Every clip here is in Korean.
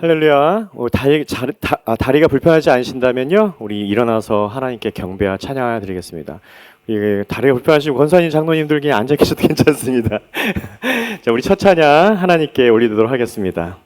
할렐루야. 다리가 불편하지 않으신다면요, 우리 일어나서 하나님께 경배와 찬양 드리겠습니다. 다리가 불편하시고 권사님, 장로님들 그냥 앉아 계셔도 괜찮습니다. 자, 우리 첫 찬양 하나님께 올리도록 하겠습니다.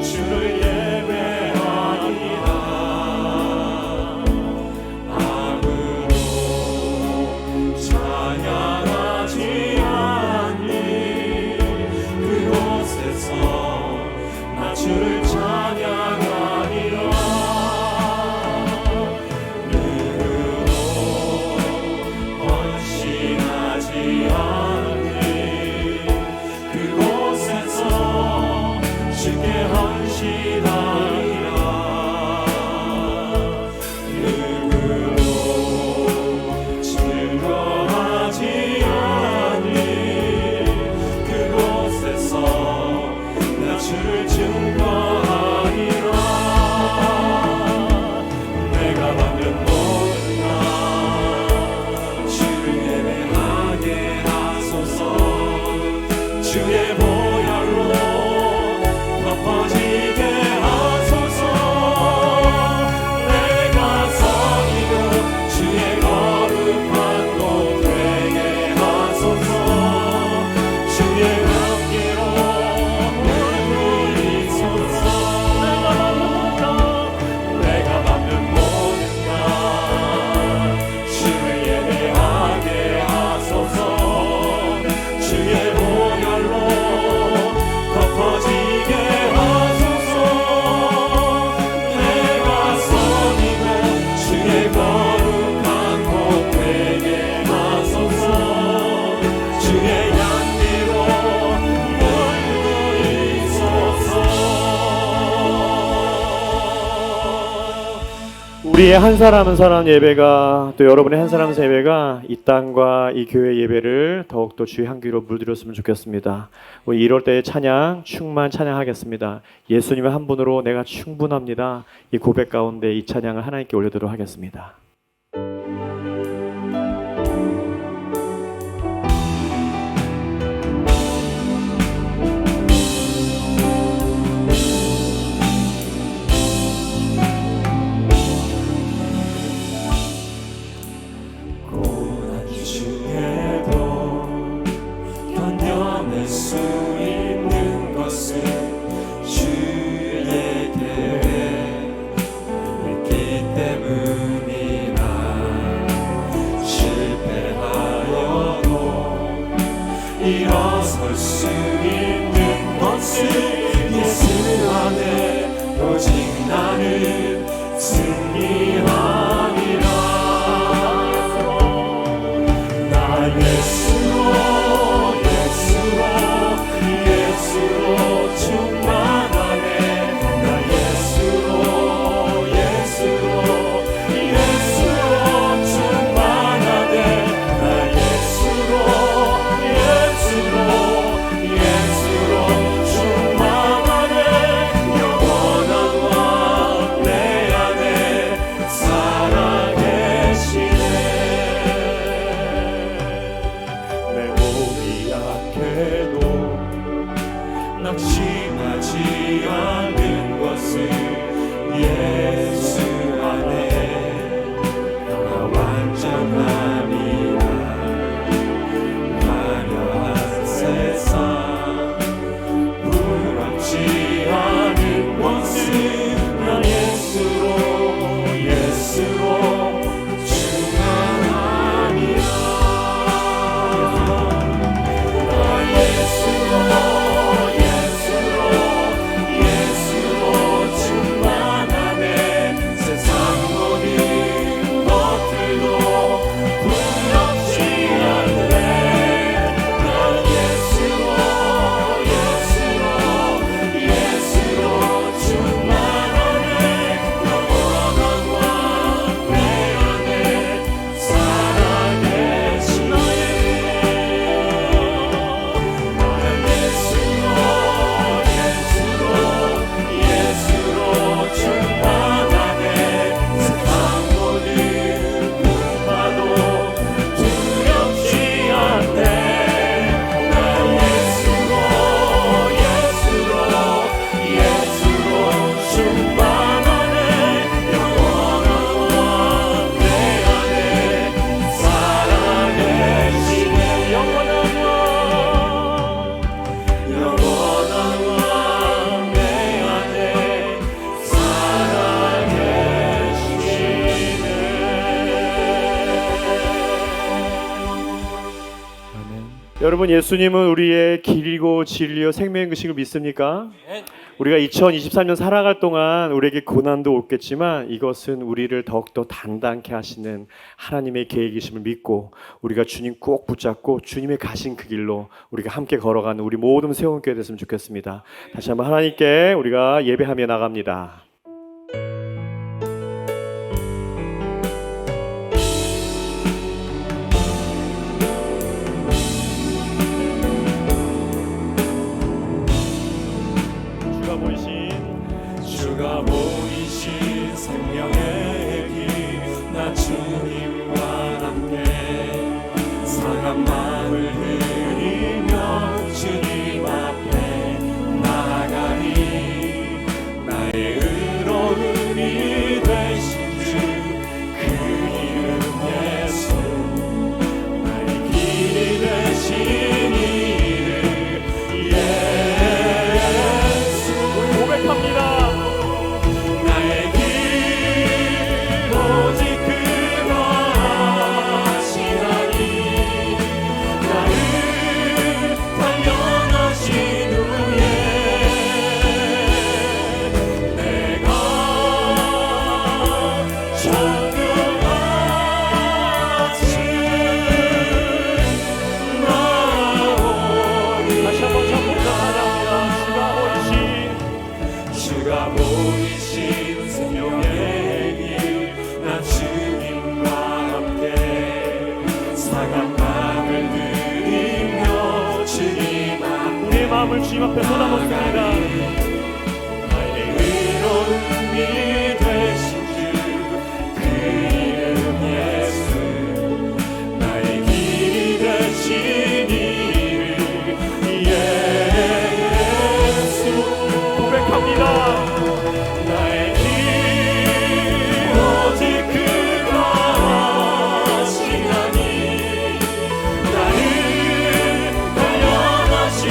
주를 예배하리라. 아무도 찬양하지 않니. 그곳에서 나 주를 찬양하리라. 누구도 헌신하지 않니. 그곳에서 주께 헌신하리라. 누구도 즐거워하지 않니. 그곳에서 나 주를 증거하리라. 내가 받는 모든 것 주를 예배하게 하소서. 주의 덮어지게 하소서. 내가 섬기고 주의 거룩한 곳 되게 하소서. 주의 향기로 물고 있소서. 내가 받는 모든 것 주를 예배하게 하소서. 주의 보혈로 덮어지게 하소서. 내가 섬기고 주의 거룩한 곳 되게 하소서. 주의 향기로 물고 있소서. 우리의 한 사람 한 사람 예배가, 또 여러분의 한 사람 한 사람 예배가 이 땅과 이 교회 예배를 더욱더 주의 향기로 물들였으면 좋겠습니다. 우리 이럴 때의 찬양 충만 찬양하겠습니다. 예수님의 한 분으로 내가 충분합니다. 이 고백 가운데 이 찬양을 하나님께 올려드리도록 하겠습니다. 견뎌낼 수 있는 것은 주의 계획 있기 때문이야. 여러분, 예수님은 우리의 길이고 진리요 생명인 것을 믿습니까? 우리가 2023년 살아갈 동안 우리에게 고난도 오겠지만 이것은 우리를 더욱더 단단케 하시는 하나님의 계획이심을 믿고 우리가 주님 꼭 붙잡고 주님의 가신 그 길로 우리가 함께 걸어가는 우리 모든 세원교회 됐으면 좋겠습니다. 다시 한번 하나님께 우리가 예배하며 나갑니다. 주가 보이신 생명의 길, 나 주님과 함께 상한 마음을 흐리며 주님 앞에 나아가리. 나의 의로움이 되신 주 그 이름 예수, 나의 길이 되신 이름 예수. 우리 고백합니다. 마음을 주님 앞에 쏟아놓습니다. 나의 의로움이 되신 주 그 이름 예수, 나의 길이 되신 이름 예수. 고백합니다. 나의 길 오직 그가 하시나니 나를 단련하시고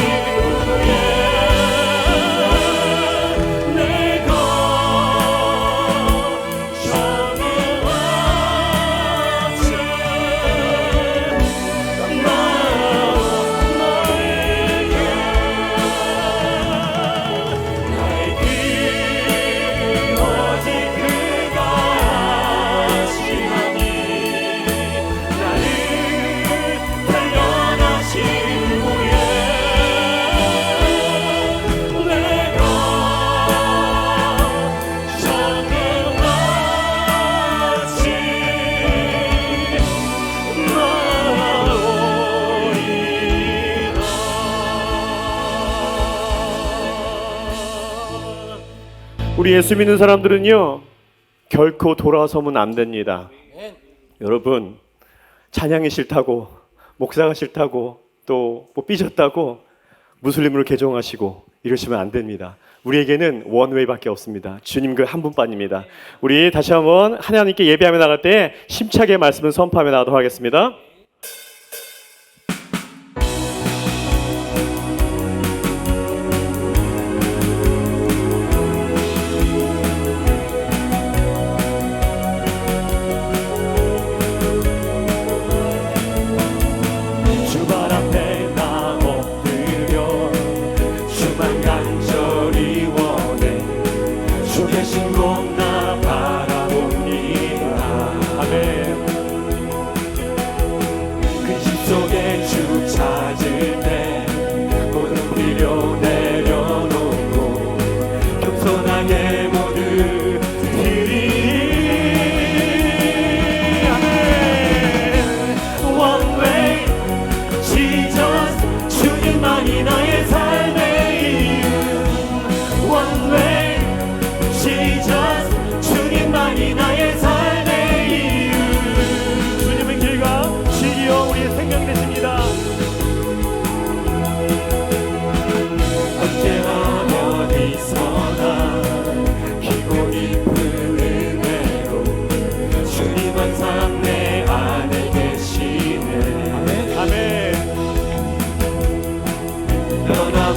우리 예수 믿는 사람들은요 결코 돌아서면 안 됩니다. 여러분, 찬양이 싫다고, 목사가 싫다고, 또 뭐 삐졌다고 무슬림으로 개종하시고 이러시면 안 됩니다. 우리에게는 원웨이밖에 없습니다. 주님 그 한 분뿐입니다. 우리 다시 한번 하나님께 예배하며 나갈 때 힘차게 말씀을 선포하며 나가도록 하겠습니다.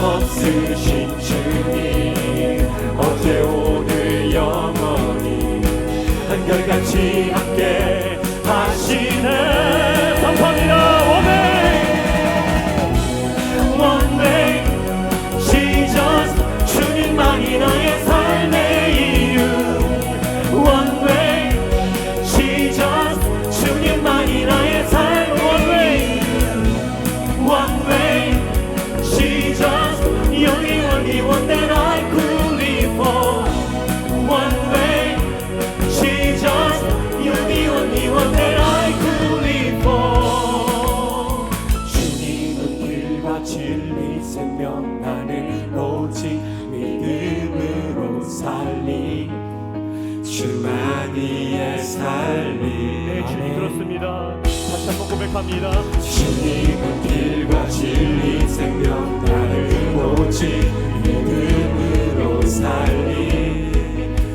없으신 주님 어제 오늘 영원히 한결같이 함께 하시네. 선포합니다. 원웨이 고백합니다. 다시 한번 고백합니다. 주님은 길과 진리 생명 나를 오직 믿음으로 살리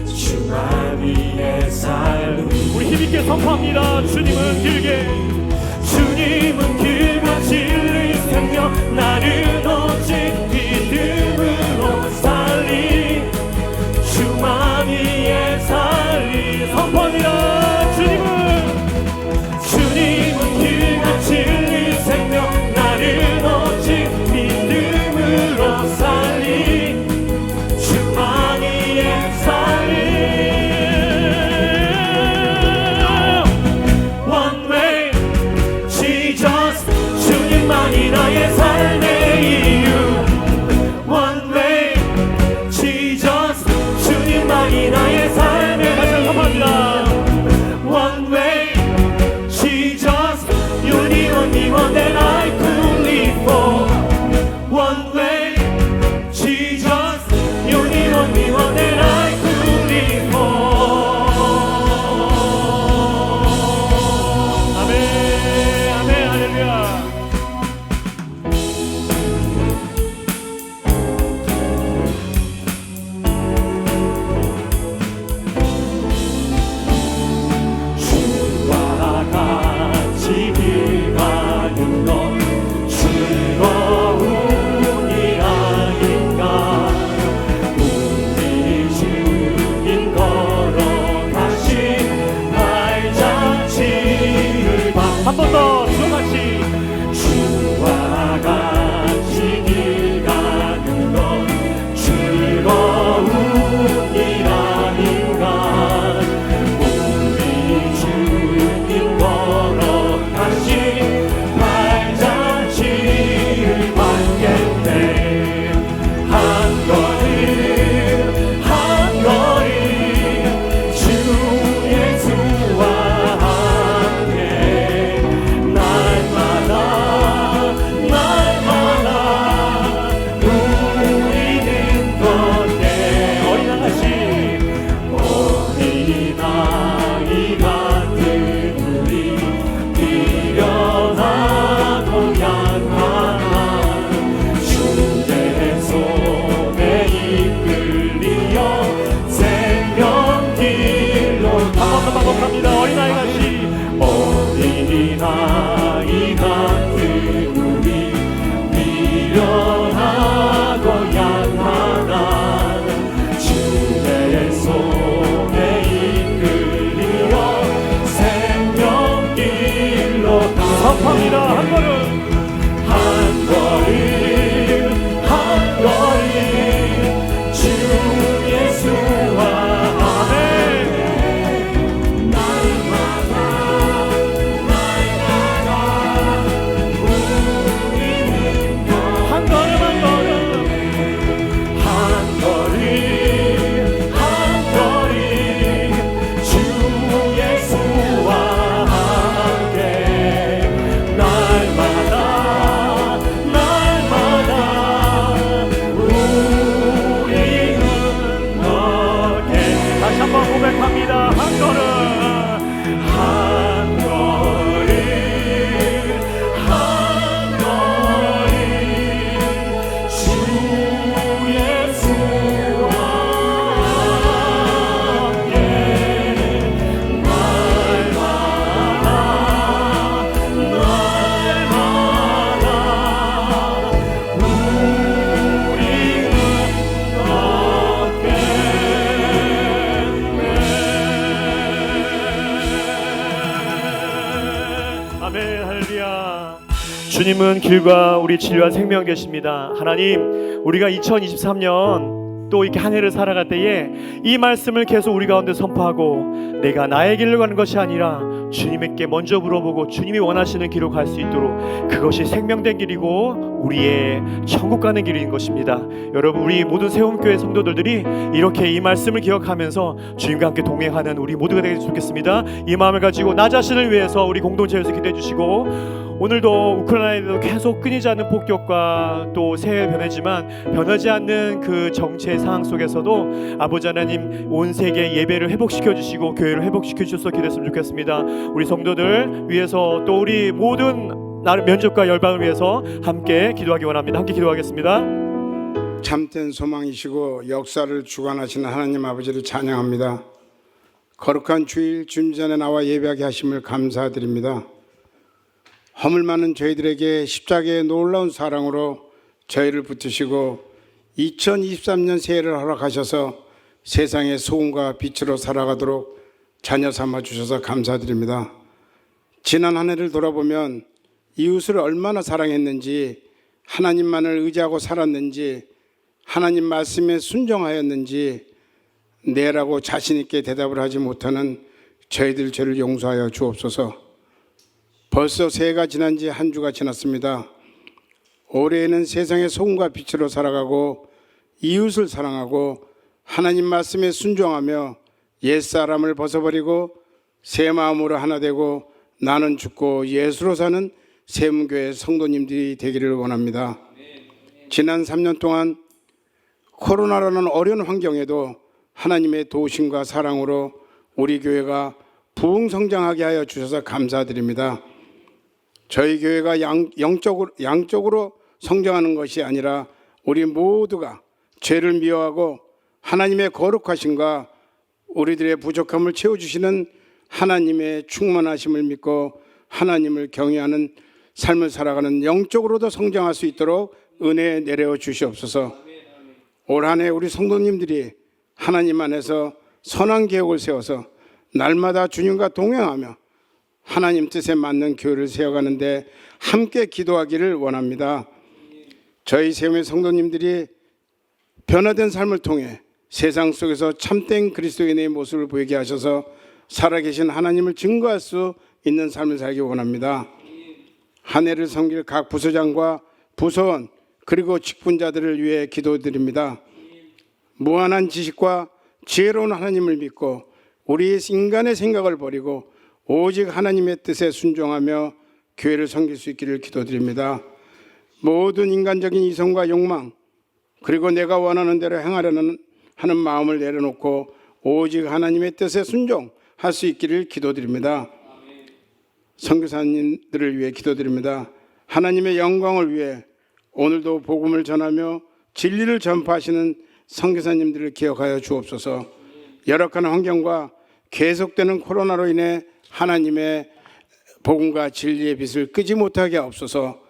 주만 위에 삶 우리 힘있게 선포합니다. 주님은 길과 진리 생명 나를 오직 믿음으로 살리 주만 위에 살리 선포합니다. 주님은 길과 진리 생명 나를 오직 믿음으로 살리 주만 위에 살리 One way Jesus 주님만이 나의 삶의 이유 One way Jesus 주님만이 나의 삶의 다시 한번 선포합니다. One way Jesus you're the only one that I could live for One way Jesus you're the only one that I could live for 아멘, 아멘, 할렐루야. 주와 같이 길 가는 것 즐거움이 아닌가 우리 주님 걸어가신 발자취를 한 번 더 주같이 주와 같이 길 가는 것 즐거움이 아닌가 우리 주님 걸어가신 발자취를 밟겠네 한 걸음 한 걸음 주 예수와 함께 날마다 우리는 걷네 어린아이 같은 우리 미련하고 양만한 주의 손에 이끌리어 생명길로 한번 반복합니다. 어린아이 같이 어린아이 같은 우리 미련하고 양만한 주의 손에 이끌리어 생명길로 선포합니다. 한 걸음 한 걸음 한 걸음 주 예수와 함께 날마다 우리는 한 걸음 한 걸음 한 걸음 한 걸음 주 예수와 함께 날마다 우리는 걷게 다시 한번 고백합니다. 한 걸음 한 걸음 한 걸음 주 예수와 함께 날마다 아멘, 할렐루야. 주님은 길과 우리 진리와 생명 계십니다. 하나님, 우리가 2023년 또 이렇게 한 해를 살아갈 때에 이 말씀을 계속 우리 가운데 선포하고 내가 나의 길로 가는 것이 아니라 주님께 먼저 물어보고 주님이 원하시는 길로 갈 수 있도록 그것이 생명된 길이고 우리의 천국 가는 길인 것입니다. 여러분, 우리 모든 세움교회 성도들이 이렇게 이 말씀을 기억하면서 주님과 함께 동행하는 우리 모두가 되겠으면 좋겠습니다. 이 마음을 가지고 나 자신을 위해서 우리 공동체에서 기도해 주시고 오늘도 우크라이나에도 계속 끊이지 않는 폭격과 또 새해 변하지만 변하지 않는 그 정체의 상황 속에서도 아버지 하나님 온 세계 예배를 회복시켜 주시고 교회를 회복시켜 주셔서 기도했으면 좋겠습니다. 우리 성도들 위해서 또 우리 모든 나를 면접과 열방을 위해서 함께 기도하기 원합니다. 함께 기도하겠습니다. 참된 소망이시고 역사를 주관하시는 하나님 아버지를 찬양합니다. 거룩한 주일 주님 전에 나와 예배하게 하심을 감사드립니다. 허물 많은 저희들에게 십자가의 놀라운 사랑으로 저희를 붙드시고 2023년 새해를 허락하셔서 세상의 소금과 빛으로 살아가도록 자녀 삼아 주셔서 감사드립니다. 지난 한 해를 돌아보면 이웃을 얼마나 사랑했는지, 하나님만을 의지하고 살았는지, 하나님 말씀에 순종하였는지 네라고 자신 있게 대답을 하지 못하는 저희들 죄를 용서하여 주옵소서. 벌써 새해가 지난 지 한 주가 지났습니다. 올해에는 세상의 소금과 빛으로 살아가고 이웃을 사랑하고 하나님 말씀에 순종하며 옛사람을 벗어버리고 새 마음으로 하나 되고 나는 죽고 예수로 사는 세문교회 성도님들이 되기를 원합니다. 지난 3년 동안 코로나라는 어려운 환경에도 하나님의 도우심과 사랑으로 우리 교회가 부흥성장하게 하여 주셔서 감사드립니다. 저희 교회가 양적으로 성장하는 것이 아니라 우리 모두가 죄를 미워하고 하나님의 거룩하심과 우리들의 부족함을 채워주시는 하나님의 충만하심을 믿고 하나님을 경외하는 삶을 살아가는 영적으로도 성장할 수 있도록 은혜 내려 주시옵소서. 올 한 해 우리 성도님들이 하나님 안에서 선한 계획을 세워서 날마다 주님과 동행하며 하나님 뜻에 맞는 교회를 세워가는데 함께 기도하기를 원합니다. 저희 세움의 성도님들이 변화된 삶을 통해 세상 속에서 참된 그리스도인의 모습을 보이게 하셔서 살아계신 하나님을 증거할 수 있는 삶을 살기 원합니다. 한 해를 섬길 각 부서장과 부서원 그리고 직분자들을 위해 기도드립니다. 무한한 지식과 지혜로운 하나님을 믿고 우리 인간의 생각을 버리고 오직 하나님의 뜻에 순종하며 교회를 섬길 수 있기를 기도드립니다. 모든 인간적인 이성과 욕망 그리고 내가 원하는 대로 행하려는 하는 마음을 내려놓고 오직 하나님의 뜻에 순종할 수 있기를 기도드립니다. 선교사님들을 위해 기도드립니다. 하나님의 영광을 위해 오늘도 복음을 전하며 진리를 전파하시는 선교사님들을 기억하여 주옵소서. 열악한 환경과 계속되는 코로나로 인해 하나님의 복음과 진리의 빛을 끄지 못하게 하옵소서.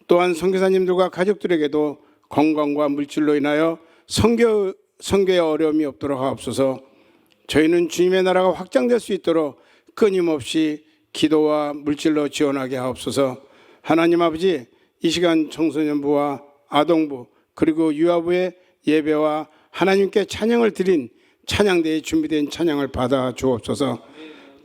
또한 선교사님들과 가족들에게도 건강과 물질로 인하여 선교에 어려움이 없도록 하옵소서. 저희는 주님의 나라가 확장될 수 있도록 끊임없이 기도와 물질로 지원하게 하옵소서. 하나님 아버지, 이 시간 청소년부와 아동부 그리고 유아부의 예배와 하나님께 찬양을 드린 찬양대에 준비된 찬양을 받아 주옵소서.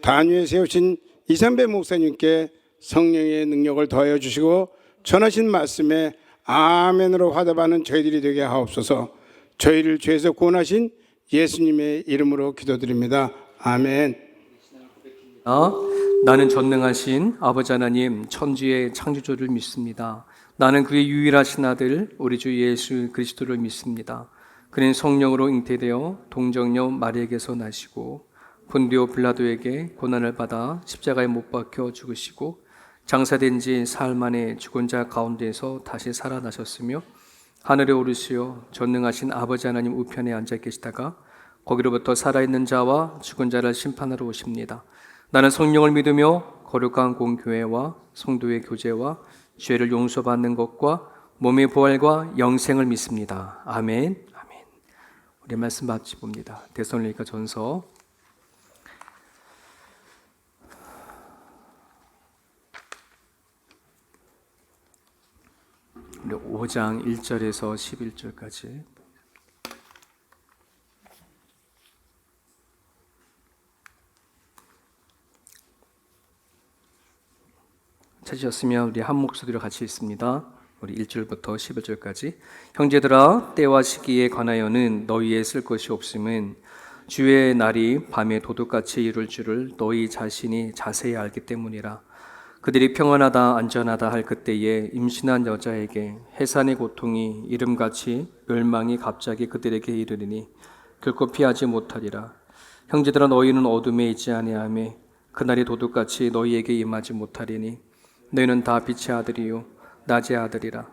단위에 세우신 이삼배 목사님께 성령의 능력을 더하여 주시고 전하신 말씀에 아멘으로 화답하는 저희들이 되게 하옵소서. 저희를 죄에서 구원하신 예수님의 이름으로 기도드립니다. 아멘. 나는 전능하신 아버지 하나님 천지의 창조주를 믿습니다. 나는 그의 유일하신 아들 우리 주 예수 그리스도를 믿습니다. 그는 성령으로 잉태되어 동정녀 마리에게서 나시고 본디오 빌라도에게 고난을 받아 십자가에 못 박혀 죽으시고 장사된 지 사흘 만에 죽은 자 가운데서 다시 살아나셨으며 하늘에 오르시어 전능하신 아버지 하나님 우편에 앉아 계시다가 거기로부터 살아있는 자와 죽은 자를 심판하러 오십니다. 나는 성령을 믿으며 거룩한 공교회와 성도의 교제와 죄를 용서받는 것과 몸의 부활과 영생을 믿습니다. 아멘. 아멘. 우리 말씀 같이 봅니다. 데살로니가 전서 5장 1절에서 11절까지. 찾으셨으면 우리 한 목소리로 같이 읽습니다. 우리 1절부터 11절까지. 형제들아, 때와 시기에 관하여는 너희의 쓸 것이 없음은 주의 날이 밤에 도둑같이 이룰 줄을 너희 자신이 자세히 알기 때문이라. 그들이 평안하다 안전하다 할 그때에 임신한 여자에게 해산의 고통이 이름같이 멸망이 갑자기 그들에게 이르리니 결코 피하지 못하리라. 형제들아 너희는 어둠에 있지 아니하며 그날이 도둑같이 너희에게 임하지 못하리니 너희는 다 빛의 아들이요 낮의 아들이라.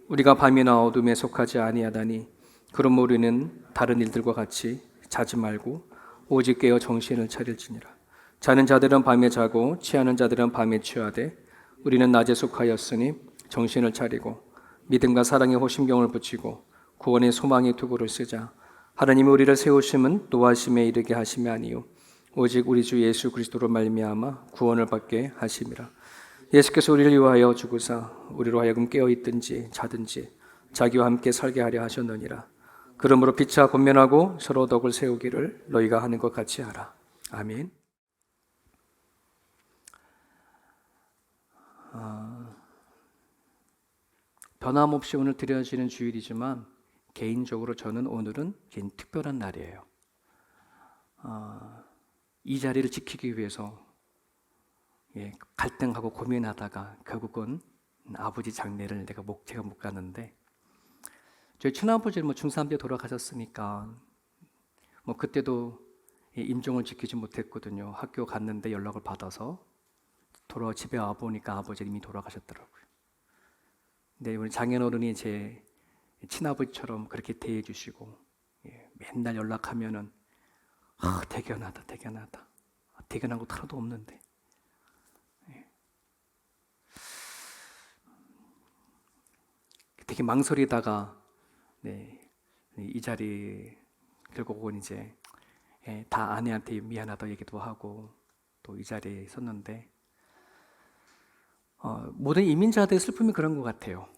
우리가 밤이나 어둠에 속하지 아니하다니 그러므로 우리는 다른 일들과 같이 자지 말고 오직 깨어 정신을 차릴지니라. 자는 자들은 밤에 자고 취하는 자들은 밤에 취하되 우리는 낮에 속하였으니 정신을 차리고 믿음과 사랑에 호심경을 붙이고 구원의 소망의 투구를 쓰자. 하나님이 우리를 세우심은 노하심에 이르게 하심이 아니요 오직 우리 주 예수 그리스도로 말미암아 구원을 받게 하심이라. 예수께서 우리를 위하여 죽으사 우리로 하여금 깨어 있든지 자든지 자기와 함께 살게 하려 하셨느니라. 그러므로 피차 권면하고 서로 덕을 세우기를 너희가 하는 것 같이 하라. 아멘. 변함없이 오늘 드려지는 주일이지만 개인적으로 저는 오늘은 굉장히 특별한 날이에요. 이 자리를 지키기 위해서 갈등하고 고민하다가 결국은 아버지 장례를 제가 못 가는데 저희 친아버지는 중3 때 돌아가셨으니까 그때도 임종을 지키지 못했거든요. 학교 갔는데 연락을 받아서 집에 와 보니까 아버지 이미 돌아가셨더라고요. 근데 우리 장인어른이 제 친아버지처럼 그렇게 대해 주시고 맨날 연락하면은 대견하다. 대견한 거 하나도 없는데 되게 망설이다가 이 자리 결국은 이제 다 아내한테 미안하다 얘기도 하고 또 이 자리에 섰는데 모든 이민자들의 슬픔이 그런 것 같아요.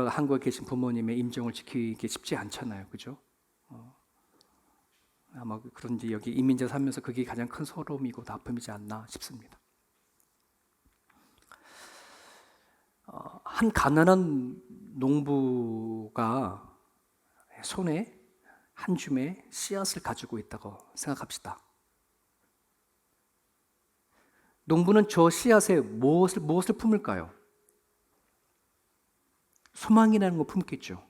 한국에 계신 부모님의 임종을 지키기 쉽지 않잖아요, 그죠? 아마 그런지 여기 이민자 살면서 그게 가장 큰 서러움이고 아픔이지 않나 싶습니다. 한 가난한 농부가 손에 한 줌의 씨앗을 가지고 있다고 생각합시다. 농부는 저 씨앗에 무엇을 품을까요? 소망이라는 걸 품겠죠.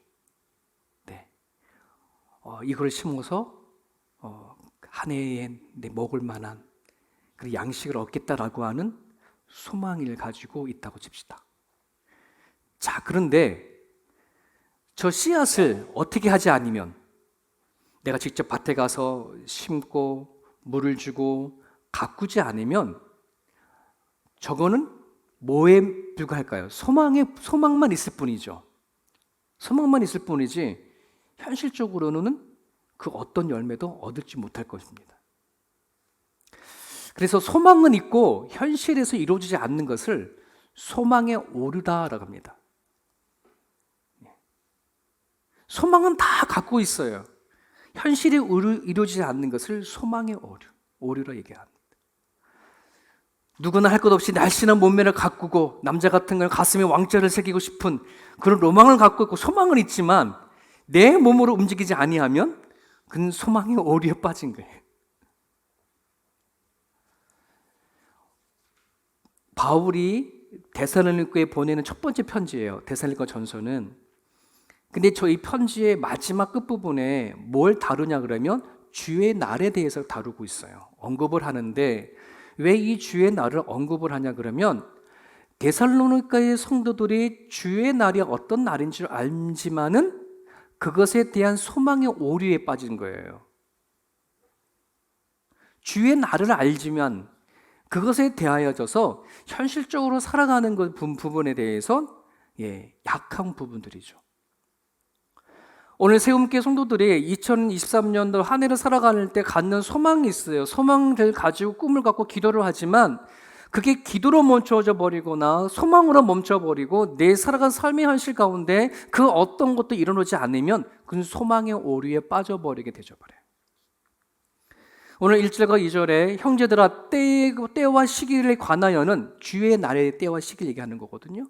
네. 이걸 심어서 한 해에 먹을 만한 그 양식을 얻겠다라고 하는 소망을 가지고 있다고 칩시다. 자, 그런데 저 씨앗을 어떻게 하지 않으면 내가 직접 밭에 가서 심고 물을 주고 가꾸지 않으면 저거는 뭐에 불과할까요? 소망만 있을 뿐이죠. 소망만 있을 뿐이지 현실적으로는 그 어떤 열매도 얻을지 못할 것입니다. 그래서 소망은 있고 현실에서 이루어지지 않는 것을 소망의 오류다라고 합니다. 소망은 다 갖고 있어요. 현실이 이루어지지 않는 것을 소망의 오류라 얘기합니다. 누구나 할 것 없이 날씬한 몸매를 가꾸고 남자 같은 걸 가슴에 왕자를 새기고 싶은 그런 로망을 갖고 있고 소망은 있지만 내 몸으로 움직이지 아니하면 그는 소망의 오류에 빠진 거예요. 바울이 데살로니가에 보내는 첫 번째 편지예요. 데살로니가 전서는. 근데 저 이 편지의 마지막 끝부분에 뭘 다루냐 그러면 주의 날에 대해서 다루고 있어요. 언급을 하는데 왜 이 주의 날을 언급을 하냐 그러면 데살로니가의 성도들이 주의 날이 어떤 날인 줄 알지만은 그것에 대한 소망의 오류에 빠진 거예요. 주의 날을 알지만 그것에 대하여져서 현실적으로 살아가는 그 부분에 대해서 약한 부분들이죠. 오늘 세움교회 성도들이 2023년도 한 해를 살아가는 때 갖는 소망이 있어요. 소망을 가지고 꿈을 갖고 기도를 하지만 그게 기도로 멈춰져 버리거나 소망으로 멈춰버리고 내 살아간 삶의 현실 가운데 그 어떤 것도 일어나지 않으면 그는 소망의 오류에 빠져버리게 되져버려요. 오늘 1절과 2절에 형제들아 때와 시기를 관하여는 주의 날의 때와 시기를 얘기하는 거거든요.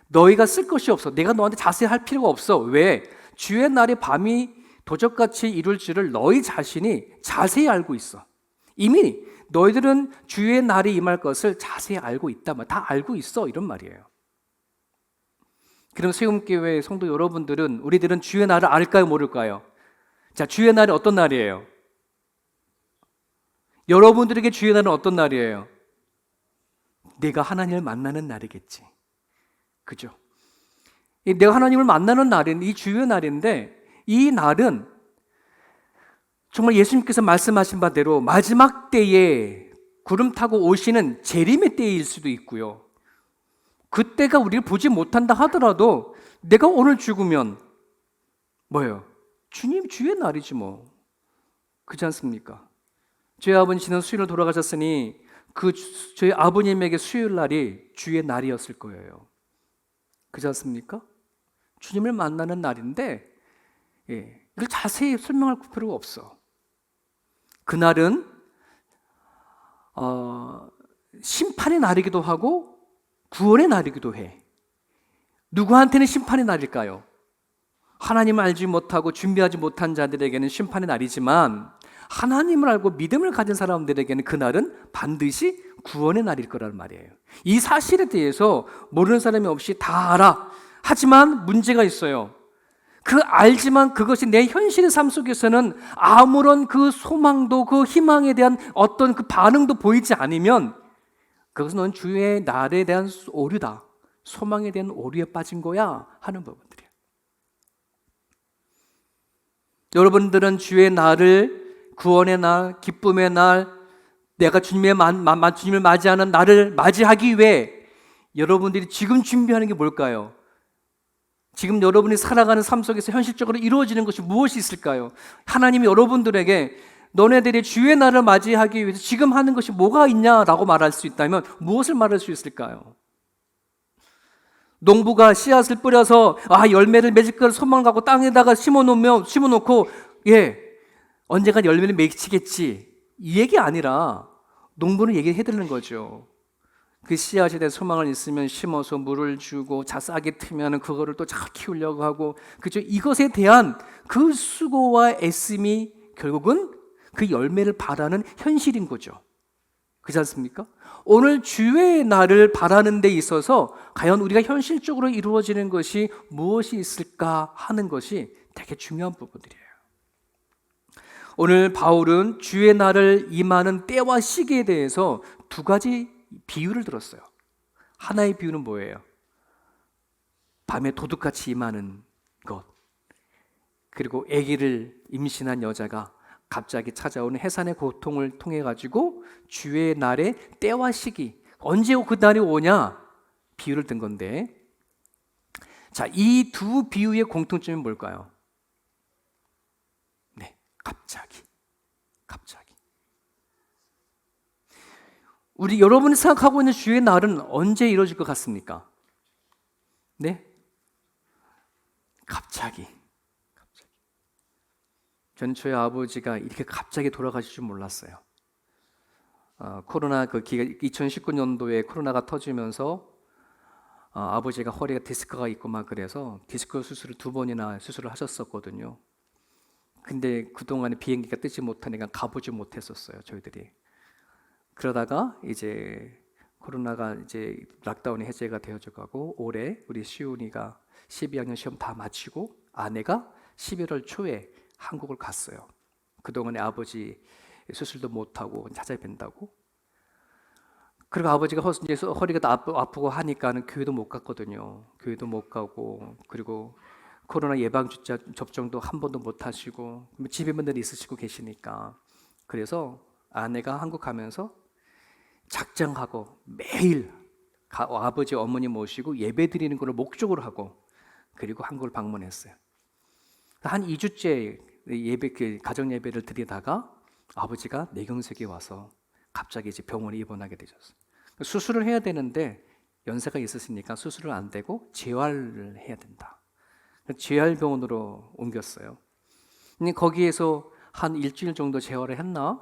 너희가 쓸 것이 없어. 내가 너한테 자세히 할 필요가 없어. 왜? 주의 날의 밤이 도적같이 이룰 줄을 너희 자신이 자세히 알고 있어. 이미 너희들은 주의 날이 임할 것을 자세히 알고 있다. 다 알고 있어. 이런 말이에요. 그럼 세움교회 성도 여러분들은 우리들은 주의 날을 알까요? 모를까요? 자, 주의 날이 어떤 날이에요? 여러분들에게 주의 날은 어떤 날이에요? 내가 하나님을 만나는 날이겠지. 그죠? 내가 하나님을 만나는 날인 이 주의 날인데 이 날은 정말 예수님께서 말씀하신 바대로 마지막 때에 구름 타고 오시는 재림의 때일 수도 있고요. 그때가 우리를 보지 못한다 하더라도 내가 오늘 죽으면 뭐예요? 주님 주의 날이지 뭐. 그렇지 않습니까? 저희 아버님 지난 수요일 돌아가셨으니 저희 아버님에게 수요일 날이 주의 날이었을 거예요. 그렇지 않습니까? 주님을 만나는 날인데 이걸 자세히 설명할 필요가 없어. 그날은 심판의 날이기도 하고 구원의 날이기도 해. 누구한테는 심판의 날일까요? 하나님을 알지 못하고 준비하지 못한 자들에게는 심판의 날이지만 하나님을 알고 믿음을 가진 사람들에게는 그날은 반드시 구원의 날일 거라는 말이에요. 이 사실에 대해서 모르는 사람이 없이 다 알아. 하지만 문제가 있어요. 그 알지만 그것이 내 현실의 삶 속에서는 아무런 그 소망도 그 희망에 대한 어떤 그 반응도 보이지 않으면 그것은 넌 주의 날에 대한 오류다. 소망에 대한 오류에 빠진 거야 하는 부분들이에요. 여러분들은 주의 날을 구원의 날, 기쁨의 날, 내가 주님을 맞이하는 날을 맞이하기 위해 여러분들이 지금 준비하는 게 뭘까요? 지금 여러분이 살아가는 삶 속에서 현실적으로 이루어지는 것이 무엇이 있을까요? 하나님이 여러분들에게 너네들이 주의 날을 맞이하기 위해서 지금 하는 것이 뭐가 있냐라고 말할 수 있다면 무엇을 말할 수 있을까요? 농부가 씨앗을 뿌려서 열매를 맺을 걸 소망을 갖고 땅에다가 심어놓고 언젠가 열매를 맺히겠지 이 얘기 아니라 농부는 얘기해드리는 거죠. 그 씨앗에 대한 소망을 있으면 심어서 물을 주고 싹이 트면 그거를 또 잘 키우려고 하고 그죠? 이것에 대한 그 수고와 애씀이 결국은 그 열매를 바라는 현실인 거죠. 그렇지 않습니까? 오늘 주의 날을 바라는 데 있어서 과연 우리가 현실적으로 이루어지는 것이 무엇이 있을까 하는 것이 되게 중요한 부분들이에요. 오늘 바울은 주의 날을 임하는 때와 시기에 대해서 두 가지 비유를 들었어요. 하나의 비유는 뭐예요? 밤에 도둑같이 임하는 것. 그리고 아기를 임신한 여자가 갑자기 찾아오는 해산의 고통을 통해 가지고 주의 날의 때와 시기, 언제 그 날이 오냐 비유를 든 건데, 자, 이 두 비유의 공통점이 뭘까요? 네, 갑자기. 우리 여러분이 생각하고 있는 주의 날은 언제 이루어질 것 같습니까? 네? 갑자기. 저는 저희 아버지가 이렇게 갑자기 돌아가실 줄 몰랐어요. 코로나 2019년도에 코로나가 터지면서 아버지가 허리가 디스크가 있고 막 그래서 디스크 수술을 2번이나 수술을 하셨었거든요. 근데 그동안에 비행기가 뜨지 못하니까 가보지 못했었어요, 저희들이. 그러다가 이제 코로나가 이제 락다운이 해제가 되어져 가고 올해 우리 시훈이가 12학년 시험 다 마치고 아내가 11월 초에 한국을 갔어요. 그동안에 아버지 수술도 못하고 찾아뵌다고. 그리고 아버지가 이제 허리가 아프고 하니까는 교회도 못 갔거든요. 교회도 못 가고, 그리고 코로나 예방주사 접종도 한 번도 못 하시고 집에만 늘 있으시고 계시니까. 그래서 아내가 한국 가면서 작정하고 매일 아버지 어머니 모시고 예배 드리는 걸 목적으로 하고 그리고 한국을 방문했어요. 한 2주째 가정 예배를 드리다가 아버지가 뇌경색이 와서 갑자기 이제 병원에 입원하게 되셨어요. 수술을 해야 되는데 연세가 있으시니까 수술을 안 되고 재활을 해야 된다. 재활병원으로 옮겼어요. 근데 거기에서 한 일주일 정도 재활을 했나?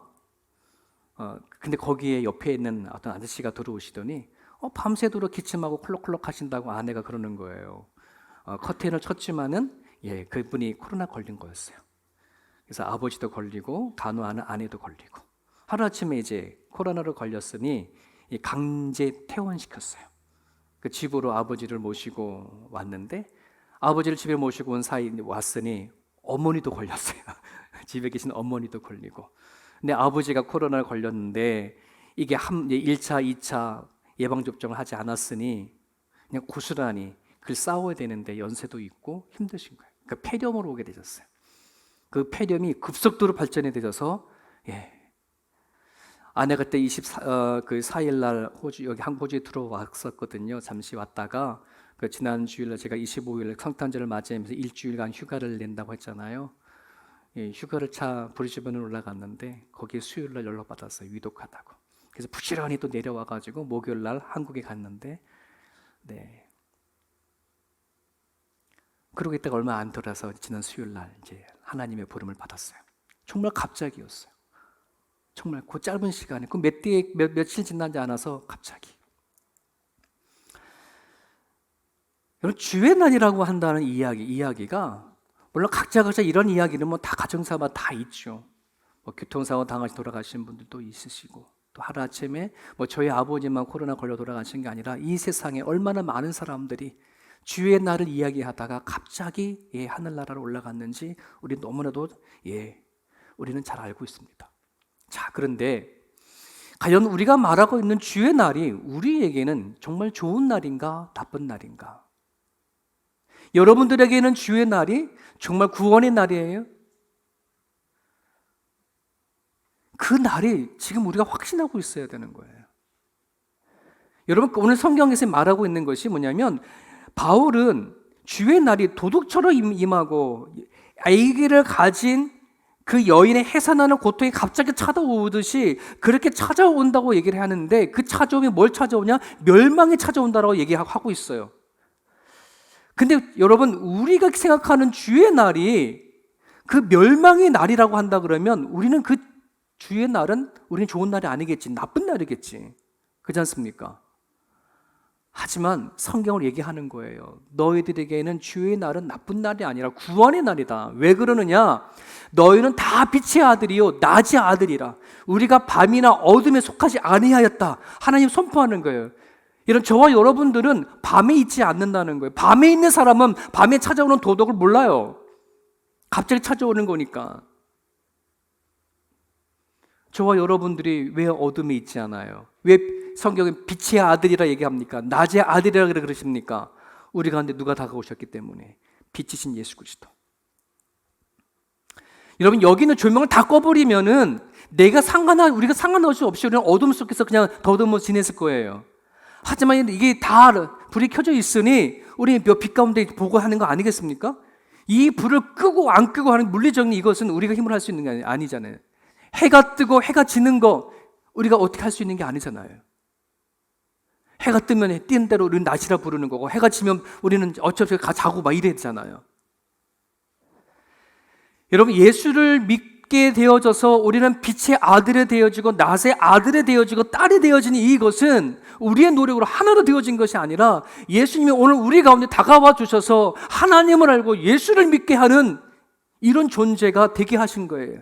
근데 거기에 옆에 있는 어떤 아저씨가 들어오시더니 밤새도록 기침하고 콜록콜록 하신다고 아내가 그러는 거예요. 커튼을 쳤지만은 그분이 코로나 걸린 거였어요. 그래서 아버지도 걸리고 간호하는 아내도 걸리고 하루아침에 이제 코로나로 걸렸으니 이 강제 퇴원시켰어요. 그 집으로 아버지를 모시고 왔는데 아버지를 집에 모시고 온 사이 왔으니 어머니도 걸렸어요. 집에 계신 어머니도 걸리고. 근데 아버지가 코로나에 걸렸는데 이게 1차, 2차 예방접종을 하지 않았으니 그냥 고스란히 그 싸워야 되는데 연세도 있고 힘드신 거예요. 그 폐렴으로 오게 되셨어요. 그 폐렴이 급속도로 발전이 되셔서 아내가 그때 4일 날 여기 호주에 들어왔었거든요. 잠시 왔다가 그 지난 주일날 제가 25일 성탄절을 맞이하면서 일주일간 휴가를 낸다고 했잖아요. 휴가를 브리즈번을 올라갔는데 거기에 수요일 날 연락 받았어요. 위독하다고. 그래서 부지런히 또 내려와가지고 목요일 날 한국에 갔는데 그러고 있다가 얼마 안 돌아서 지난 수요일 날 이제 하나님의 부름을 받았어요. 정말 갑자기였어요. 정말 그 짧은 시간에 그 며칠 지나지 않아서 갑자기. 여러분 주의 날이라고 한다는 이야기가 물론 각자 이런 이야기는 뭐 다 가정사마다 다 있죠. 뭐 교통사고 당하시 돌아가신 분들도 있으시고 또 하루아침에 뭐 저희 아버지만 코로나 걸려 돌아가신 게 아니라 이 세상에 얼마나 많은 사람들이 주의 날을 이야기하다가 갑자기 하늘나라로 올라갔는지 우리 너무나도 우리는 잘 알고 있습니다. 자, 그런데 과연 우리가 말하고 있는 주의 날이 우리에게는 정말 좋은 날인가 나쁜 날인가? 여러분들에게는 주의 날이 정말 구원의 날이에요? 그 날이 지금 우리가 확신하고 있어야 되는 거예요. 여러분 오늘 성경에서 말하고 있는 것이 뭐냐면 바울은 주의 날이 도둑처럼 임하고 아기를 가진 그 여인의 해산하는 고통이 갑자기 찾아오듯이 그렇게 찾아온다고 얘기를 하는데 그 찾아오면 뭘 찾아오냐? 멸망이 찾아온다고 얘기하고 있어요. 근데 여러분 우리가 생각하는 주의 날이 그 멸망의 날이라고 한다 그러면 우리는 그 주의 날은 우리는 좋은 날이 아니겠지, 나쁜 날이겠지. 그렇지 않습니까? 하지만 성경을 얘기하는 거예요. 너희들에게는 주의 날은 나쁜 날이 아니라 구원의 날이다. 왜 그러느냐? 너희는 다 빛의 아들이요 낮의 아들이라. 우리가 밤이나 어둠에 속하지 아니하였다. 하나님 선포하는 거예요. 이런 저와 여러분들은 밤에 있지 않는다는 거예요. 밤에 있는 사람은 밤에 찾아오는 도덕을 몰라요. 갑자기 찾아오는 거니까. 저와 여러분들이 왜 어둠에 있지 않아요? 왜 성경은 빛의 아들이라 얘기합니까? 낮의 아들이라 그러십니까? 우리 가운데 누가 다가오셨기 때문에 빛이신 예수 그리스도. 여러분 여기는 조명을 다 꺼버리면은 우리가 상관할 수 없이 우리는 어둠 속에서 그냥 더듬어 지냈을 거예요. 하지만 이게 다 불이 켜져 있으니 우리 빛 가운데 보고 하는 거 아니겠습니까? 이 불을 끄고 안 끄고 하는 물리적인 이것은 우리가 힘으로 할 수 있는 게 아니잖아요. 해가 뜨고 해가 지는 거 우리가 어떻게 할 수 있는 게 아니잖아요. 해가 뜨면 띄는 대로 우리는 낮이라 부르는 거고 해가 지면 우리는 어차피 자고 막 이래야 되잖아요. 여러분 예수를 믿게 되어져서 우리는 빛의 아들이 되어지고 낮의 아들이 되어지고 딸이 되어지는 이것은 우리의 노력으로 하나로 되어진 것이 아니라 예수님이 오늘 우리 가운데 다가와 주셔서 하나님을 알고 예수를 믿게 하는 이런 존재가 되게 하신 거예요.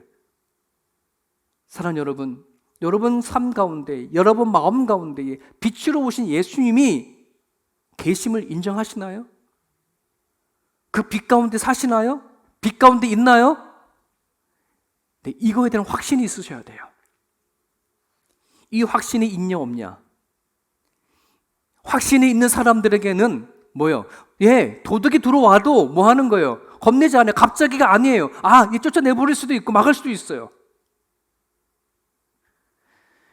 사랑하는 여러분, 여러분 삶 가운데, 여러분 마음 가운데 빛으로 오신 예수님이 계심을 인정하시나요? 그 빛 가운데 사시나요? 빛 가운데 있나요? 네, 이거에 대한 확신이 있으셔야 돼요. 이 확신이 있냐 없냐? 확신이 있는 사람들에게는 뭐요? 도둑이 들어와도 뭐 하는 거예요? 겁내지 않아요. 갑자기가 아니에요. 이 쫓아내버릴 수도 있고 막을 수도 있어요.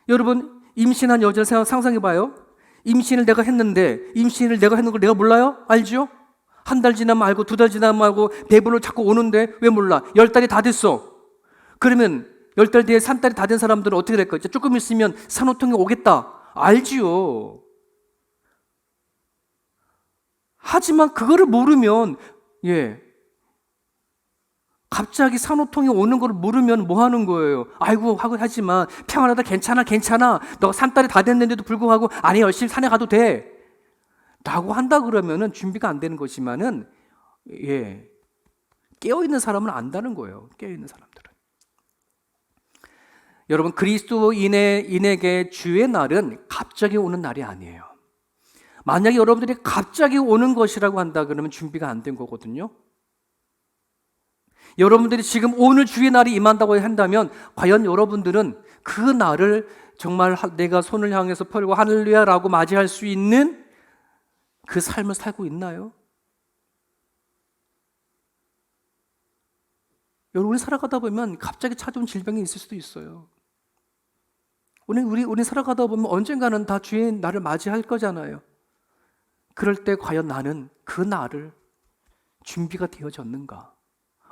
여러분 임신한 여자를 상상해봐요. 임신을 내가 했는데 임신을 내가 했는 걸 내가 몰라요? 알죠? 한 달 지나면 알고 2달 지나면 알고 배분을 자꾸 오는데 왜 몰라? 10달이 다 됐어. 그러면 10달 뒤에 3달이 다 된 사람들은 어떻게 될까? 이제 조금 있으면 산후통이 오겠다. 알지요. 하지만 그거를 모르면 갑자기 산후통이 오는 걸 모르면 뭐 하는 거예요? 아이고 하고 하지만 평안하다 괜찮아 너가 3달이 다 됐는데도 불구하고 아니 열심히 산에 가도 돼 라고 한다 그러면은 준비가 안 되는 것이지만은 깨어있는 사람은 안다는 거예요. 깨어있는 사람들은 여러분, 그리스도인에게 주의 날은 갑자기 오는 날이 아니에요. 만약에 여러분들이 갑자기 오는 것이라고 한다 그러면 준비가 안 된 거거든요. 여러분들이 지금 오늘 주의 날이 임한다고 한다면 과연 여러분들은 그 날을 정말 내가 손을 향해서 펴고 할렐루야라고 맞이할 수 있는 그 삶을 살고 있나요? 여러분이 살아가다 보면 갑자기 찾아온 질병이 있을 수도 있어요. 우리 살아가다 보면 언젠가는 다 주의 날을 맞이할 거잖아요. 그럴 때 과연 나는 그 날을 준비가 되어졌는가?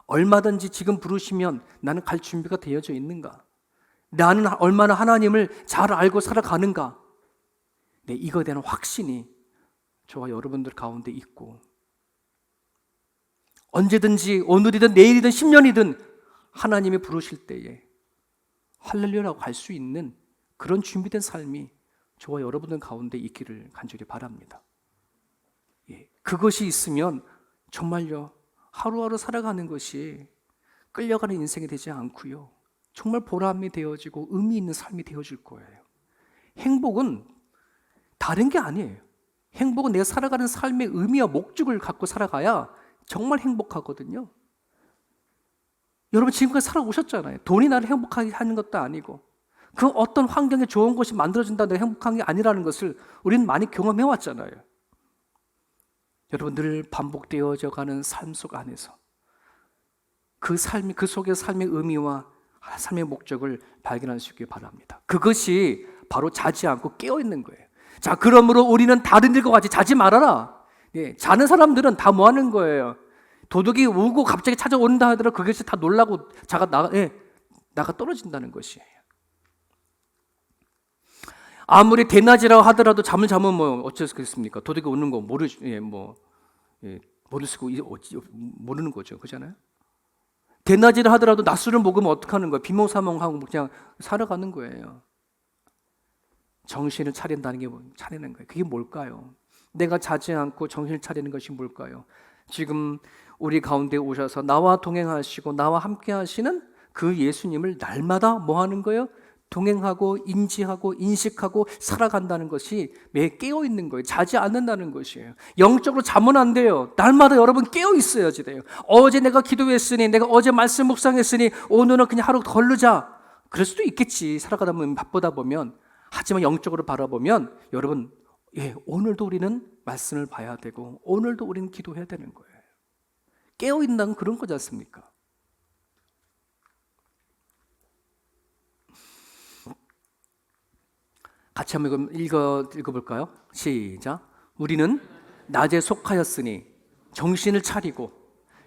얼마든지 지금 부르시면 나는 갈 준비가 되어져 있는가? 나는 얼마나 하나님을 잘 알고 살아가는가? 네, 이거에 대한 확신이 저와 여러분들 가운데 있고, 언제든지 오늘이든 내일이든 10년이든 하나님이 부르실 때에 할렐루야라고 갈 수 있는 그런 준비된 삶이 저와 여러분들 가운데 있기를 간절히 바랍니다. 예, 그것이 있으면 정말요, 하루하루 살아가는 것이 끌려가는 인생이 되지 않고요, 정말 보람이 되어지고 의미 있는 삶이 되어질 거예요. 행복은 다른 게 아니에요. 행복은 내가 살아가는 삶의 의미와 목적을 갖고 살아가야 정말 행복하거든요. 여러분 지금까지 살아오셨잖아요. 돈이 나를 행복하게 하는 것도 아니고, 그 어떤 환경에 좋은 것이 만들어진다고 내가 행복한 게 아니라는 것을 우리는 많이 경험해 왔잖아요. 여러분, 늘 반복되어져 가는 삶 속 안에서 그 속의 삶의 의미와 삶의 목적을 발견하시기 바랍니다. 그것이 바로 자지 않고 깨어 있는 거예요. 자, 그러므로 우리는 다른 일과 같이 자지 말아라. 예, 자는 사람들은 다 뭐 하는 거예요? 도둑이 오고 갑자기 찾아온다 하더라도 그것이 다 놀라고 나가 떨어진다는 것이에요. 아무리 대낮이라고 하더라도 잠을 자면 뭐 어쩌겠습니까? 도둑이 오는 거 모를 수고 모르는 거죠, 그렇잖아요? 대낮이라 하더라도 낮술을 먹으면 어떡하는 거예요? 비몽사몽하고 그냥 살아가는 거예요. 정신을 차린다는 게 차리는 거예요. 그게 뭘까요? 내가 자지 않고 정신을 차리는 것이 뭘까요? 지금 우리 가운데 오셔서 나와 동행하시고 나와 함께 하시는 그 예수님을 날마다 뭐 하는 거예요? 동행하고 인지하고 인식하고 살아간다는 것이 매 깨어 있는 거예요. 자지 않는다는 것이에요. 영적으로 자면 안 돼요. 날마다 여러분 깨어 있어야지 돼요. 어제 내가 기도했으니, 내가 어제 말씀 묵상했으니 오늘은 그냥 하루 걸르자. 그럴 수도 있겠지. 살아가다 보면 바쁘다 보면. 하지만 영적으로 바라보면 여러분, 오늘도 우리는 말씀을 봐야 되고 오늘도 우리는 기도해야 되는 거예요. 깨어 있는 그런 거지 않습니까? 같이 한번 읽어볼까요? 시작. 우리는 낮에 속하였으니 정신을 차리고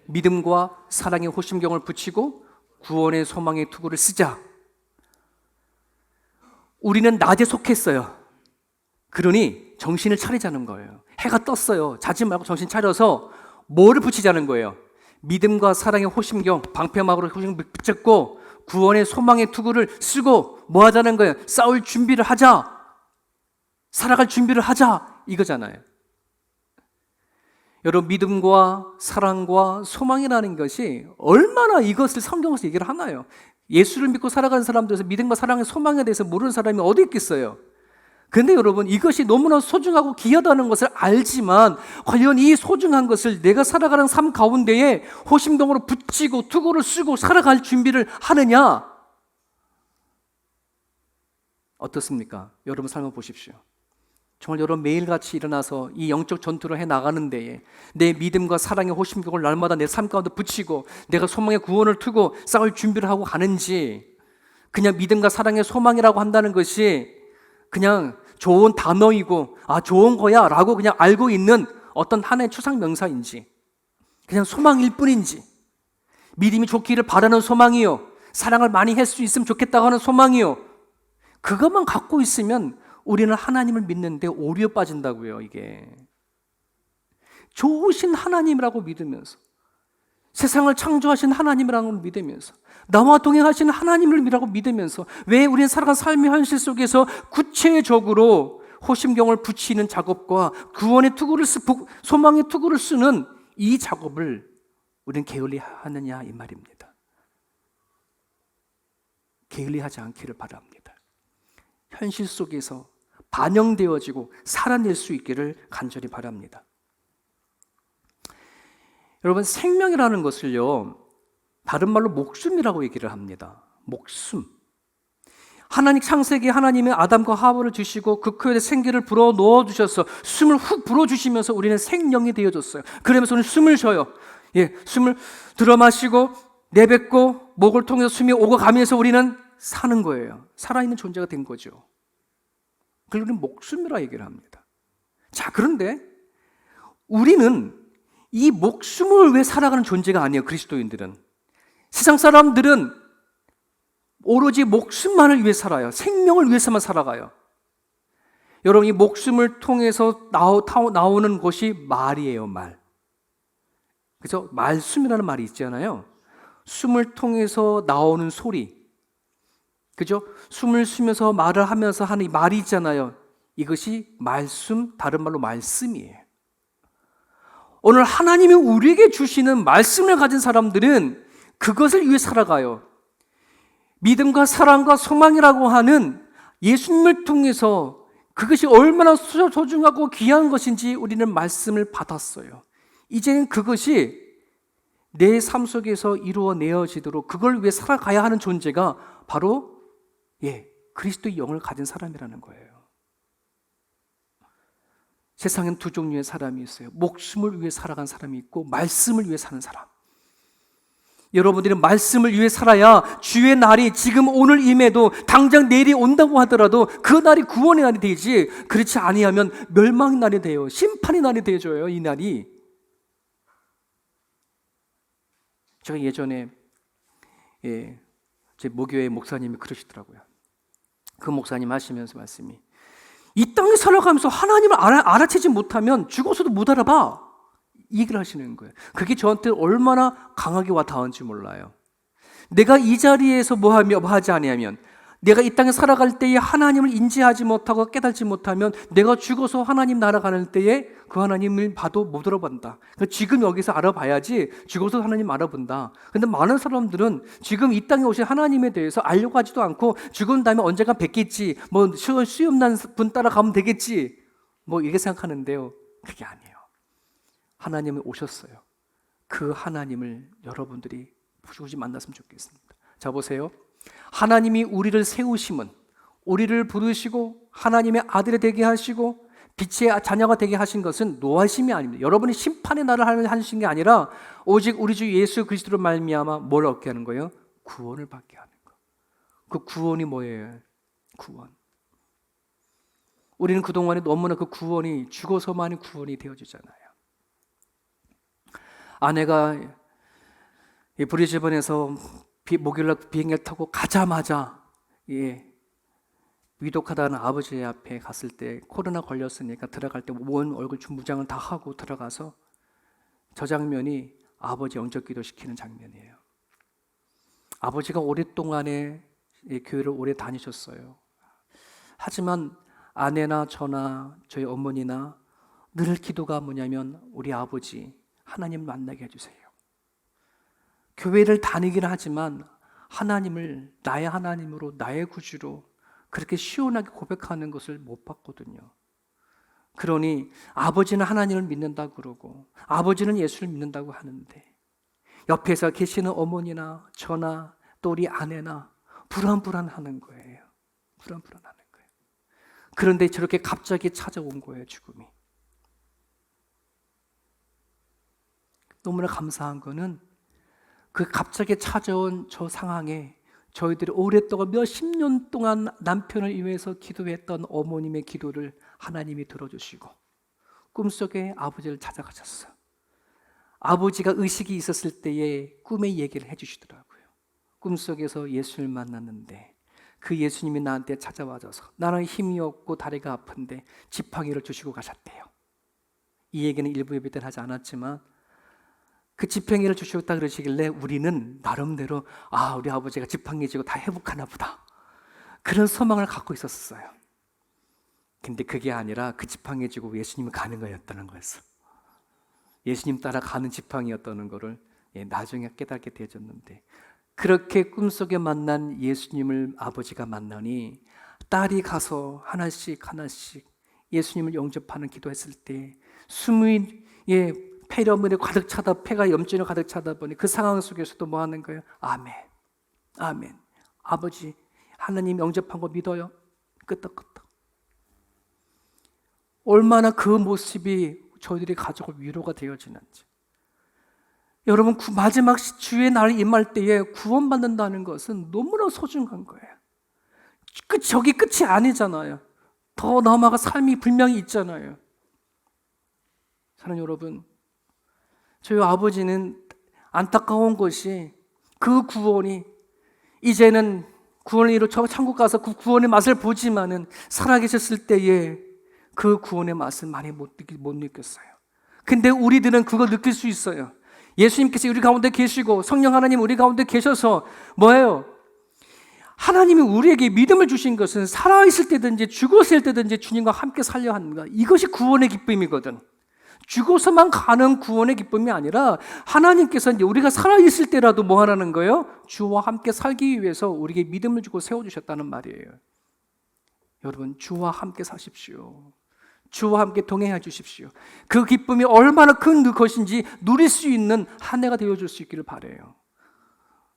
믿음과 사랑의 호심경을 붙이고 구원의 소망의 투구를 쓰자. 우리는 낮에 속했어요. 그러니 정신을 차리자는 거예요. 해가 떴어요. 자지 말고 정신 차려서 뭐를 붙이자는 거예요? 믿음과 사랑의 호심경, 방패막으로 호심경 붙잡고 구원의 소망의 투구를 쓰고 뭐 하자는 거예요? 싸울 준비를 하자. 살아갈 준비를 하자. 이거잖아요. 여러분, 믿음과 사랑과 소망이라는 것이 얼마나 이것을 성경에서 얘기를 하나요? 예수를 믿고 살아가는 사람들에서 믿음과 사랑의 소망에 대해서 모르는 사람이 어디 있겠어요? 그런데 여러분, 이것이 너무나 소중하고 귀하다는 것을 알지만 과연 이 소중한 것을 내가 살아가는 삶 가운데에 호심경으로 붙이고 투구를 쓰고 살아갈 준비를 하느냐? 어떻습니까? 여러분 삶을 보십시오. 정말 여러분 매일같이 일어나서 이 영적 전투를 해나가는 데에 내 믿음과 사랑의 호심경을 날마다 내 삶 가운데 붙이고 내가 소망의 구원을 두고 싸울 준비를 하고 가는지, 그냥 믿음과 사랑의 소망이라고 한다는 것이 그냥 좋은 단어이고 좋은 거야 라고 그냥 알고 있는 어떤 하나의 추상 명사인지, 그냥 소망일 뿐인지, 믿음이 좋기를 바라는 소망이요, 사랑을 많이 할 수 있으면 좋겠다고 하는 소망이요, 그것만 갖고 있으면 우리는 하나님을 믿는데 오류에 빠진다고요. 이게 좋으신 하나님이라고 믿으면서, 세상을 창조하신 하나님이라고 믿으면서, 나와 동행하시는 하나님이라고 믿으면서 왜 우리는 살아간 삶의 현실 속에서 구체적으로 호심경을 붙이는 작업과 구원의 투구를 소망의 투구를 쓰는 이 작업을 우리는 게을리 하느냐 이 말입니다. 게을리하지 않기를 바랍니다. 현실 속에서 반영되어지고 살아낼 수 있기를 간절히 바랍니다. 여러분, 생명이라는 것을요, 다른 말로 목숨이라고 얘기를 합니다. 목숨. 하나님 창세기에 하나님의 아담과 하와를 주시고 그 코에 생기를 불어 넣어 주셔서 숨을 훅 불어 주시면서 우리는 생명이 되어졌어요. 그러면서 우리는 숨을 쉬어요. 숨을 들어 마시고 내뱉고 목을 통해서 숨이 오고 가면서 우리는 사는 거예요. 살아있는 존재가 된 거죠. 그걸 우리는 목숨이라 얘기를 합니다. 자, 그런데 우리는 이 목숨을 위해 살아가는 존재가 아니에요. 그리스도인들은. 세상 사람들은 오로지 목숨만을 위해 살아요. 생명을 위해서만 살아가요. 여러분, 이 목숨을 통해서 나오는 것이 말이에요. 말. 그래서 말씀이라는 말이 있잖아요. 숨을 통해서 나오는 소리, 그죠? 숨을 쉬면서 말을 하면서 하는 이 말이 있잖아요. 이것이 말씀, 다른 말로 말씀이에요. 오늘 하나님이 우리에게 주시는 말씀을 가진 사람들은 그것을 위해 살아가요. 믿음과 사랑과 소망이라고 하는 예수님을 통해서 그것이 얼마나 소중하고 귀한 것인지 우리는 말씀을 받았어요. 이제는 그것이 내 삶 속에서 이루어내어지도록 그걸 위해 살아가야 하는 존재가 바로 그리스도의 영을 가진 사람이라는 거예요. 세상엔 두 종류의 사람이 있어요. 목숨을 위해 살아간 사람이 있고 말씀을 위해 사는 사람. 여러분들은 말씀을 위해 살아야 주의 날이 지금 오늘 임해도 당장 내일이 온다고 하더라도 그 날이 구원의 날이 되지, 그렇지 아니하면 멸망의 날이 돼요. 심판의 날이 되어져요. 이 날이. 제가 예전에 제 모교회 목사님이 그러시더라고요. 그 목사님 하시면서 말씀이, 이 땅에 살아가면서 하나님을 알아채지 못하면 죽어서도 못 알아봐, 이 얘기를 하시는 거예요. 그게 저한테 얼마나 강하게 와 닿은지 몰라요. 내가 이 자리에서 뭐 하지 아니하면, 내가 이 땅에 살아갈 때에 하나님을 인지하지 못하고 깨닫지 못하면 내가 죽어서 하나님 날아가는 때에 그 하나님을 봐도 못 알아본다. 그러니까 지금 여기서 알아봐야지 죽어서 하나님 알아본다. 근데 많은 사람들은 지금 이 땅에 오신 하나님에 대해서 알려고 하지도 않고 죽은 다음에 언젠가 뵙겠지, 뭐 수염난 분 따라가면 되겠지, 뭐 이렇게 생각하는데요. 그게 아니에요. 하나님이 오셨어요. 그 하나님을 여러분들이 굳이 만났으면 좋겠습니다. 자, 보세요. 하나님이 우리를 세우심은, 우리를 부르시고 하나님의 아들이 되게 하시고 빛의 자녀가 되게 하신 것은 노하심이 아닙니다. 여러분이 심판의 날을 하신 게 아니라 오직 우리 주 예수 그리스도로 말미암아 뭘 얻게 하는 거예요? 구원을 받게 하는 거. 그 구원이 뭐예요? 구원. 우리는 그동안에 너무나 그 구원이 죽어서만이 구원이 되어지잖아요. 아내가 브리즈번에서 목요일날 비행기를 타고 가자마자 위독하다는 아버지 앞에 갔을 때 코로나 걸렸으니까 들어갈 때 온 얼굴 무장을 다 하고 들어가서 저 장면이 아버지 영적 기도시키는 장면이에요. 아버지가 오랫동안에 교회를 오래 다니셨어요. 하지만 아내나 저나 저희 어머니나 늘 기도가 뭐냐면, 우리 아버지 하나님 만나게 해주세요. 교회를 다니긴 하지만 하나님을 나의 하나님으로, 나의 구주로 그렇게 시원하게 고백하는 것을 못 봤거든요. 그러니 아버지는 하나님을 믿는다고 그러고 아버지는 예수를 믿는다고 하는데 옆에서 계시는 어머니나 저나 또 우리 아내나 불안불안하는 거예요. 불안불안하는 거예요. 그런데 저렇게 갑자기 찾아온 거예요, 죽음이. 너무나 감사한 거는 그 갑자기 찾아온 저 상황에 저희들이 오랫동안 몇십 년 동안 남편을 위해서 기도했던 어머님의 기도를 하나님이 들어주시고 꿈속에 아버지를 찾아가셨어요. 아버지가 의식이 있었을 때에 꿈의 얘기를 해주시더라고요. 꿈속에서 예수를 만났는데 그 예수님이 나한테 찾아와줘서 나는 힘이 없고 다리가 아픈데 지팡이를 주시고 가셨대요. 이 얘기는 일부 예배 때는 하지 않았지만 그 지팡이를 주셨다 그러시길래 우리는 나름대로 우리 아버지가 지팡이 쥐고 다 회복하나 보다, 그런 소망을 갖고 있었어요. 근데 그게 아니라 그 지팡이 쥐고 예수님이 가는 거였다는 거였어. 예수님 따라 가는 지팡이였다는 거를 나중에 깨닫게 되어졌는데, 그렇게 꿈속에 만난 예수님을 아버지가 만나니 딸이 가서 하나씩 예수님을 영접하는 기도했을 때 숨이 폐렴으로 가득 차다, 폐가 염증으로 가득 차다 보니 그 상황 속에서도 뭐 하는 거예요? 아멘, 아멘. 아버지 하나님 영접한 거 믿어요. 끄떡끄떡. 얼마나 그 모습이 저희들의 가족을 위로가 되어지는지. 여러분, 마지막 주의 날 임할 때에 구원받는다는 것은 너무나 소중한 거예요. 저기 끝이 아니잖아요. 더 넘어가 삶이 분명히 있잖아요. 사랑하는 여러분, 저희 아버지는 안타까운 것이 그 구원이 이제는 구원을 이루어 천국 가서 그 구원의 맛을 보지만은 살아계셨을 때에 그 구원의 맛은 많이 못 느꼈어요. 근데 우리들은 그걸 느낄 수 있어요. 예수님께서 우리 가운데 계시고 성령 하나님 우리 가운데 계셔서 뭐예요? 하나님이 우리에게 믿음을 주신 것은 살아있을 때든지 죽었을 때든지 주님과 함께 살려 합니다. 이것이 구원의 기쁨이거든. 죽어서만 가는 구원의 기쁨이 아니라 하나님께서 이제 우리가 살아있을 때라도 뭐 하라는 거예요? 주와 함께 살기 위해서 우리에게 믿음을 주고 세워주셨다는 말이에요. 여러분, 주와 함께 사십시오. 주와 함께 동행해 주십시오. 그 기쁨이 얼마나 큰 것인지 누릴 수 있는 한 해가 되어줄 수 있기를 바라요.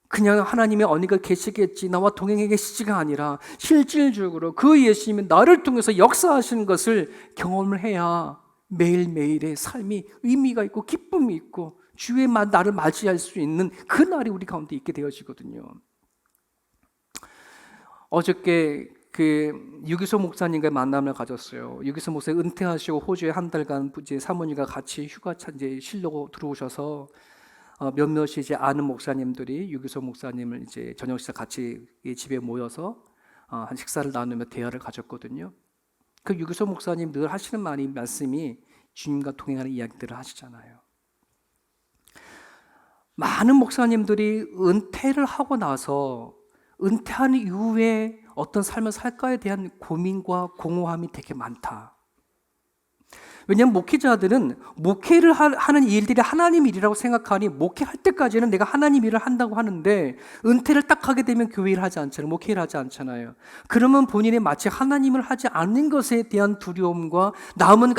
그냥 하나님의 언니가 계시겠지, 나와 동행해 계시지가 아니라 실질적으로 그 예수님이 나를 통해서 역사하시는 것을 경험을 해야 매일매일의 삶이 의미가 있고 기쁨이 있고 주의 나를 맞이할 수 있는 그 날이 우리 가운데 있게 되어지거든요. 어저께 유기소 목사님과 만남을 가졌어요. 유기소 목사님 은퇴하시고 호주에 한 달간 이제 사모님과 같이 휴가차 이제 쉬려고 들어오셔서 몇몇이 이제 아는 목사님들이 유기소 목사님을 이제 저녁 식사 같이 집에 모여서 한 식사를 나누며 대화를 가졌거든요. 그 유기소 목사님 늘 하시는 말씀이 주님과 동행하는 이야기들을 하시잖아요. 많은 목사님들이 은퇴를 하고 나서 은퇴한 이후에 어떤 삶을 살까에 대한 고민과 공허함이 되게 많다. 왜냐하면 목회자들은 목회를 하는 일들이 하나님 일이라고 생각하니 목회할 때까지는 내가 하나님 일을 한다고 하는데 은퇴를 딱 하게 되면 교회 일 하지 않잖아요. 목회 일 하지 않잖아요. 그러면 본인이 마치 하나님을 하지 않는 것에 대한 두려움과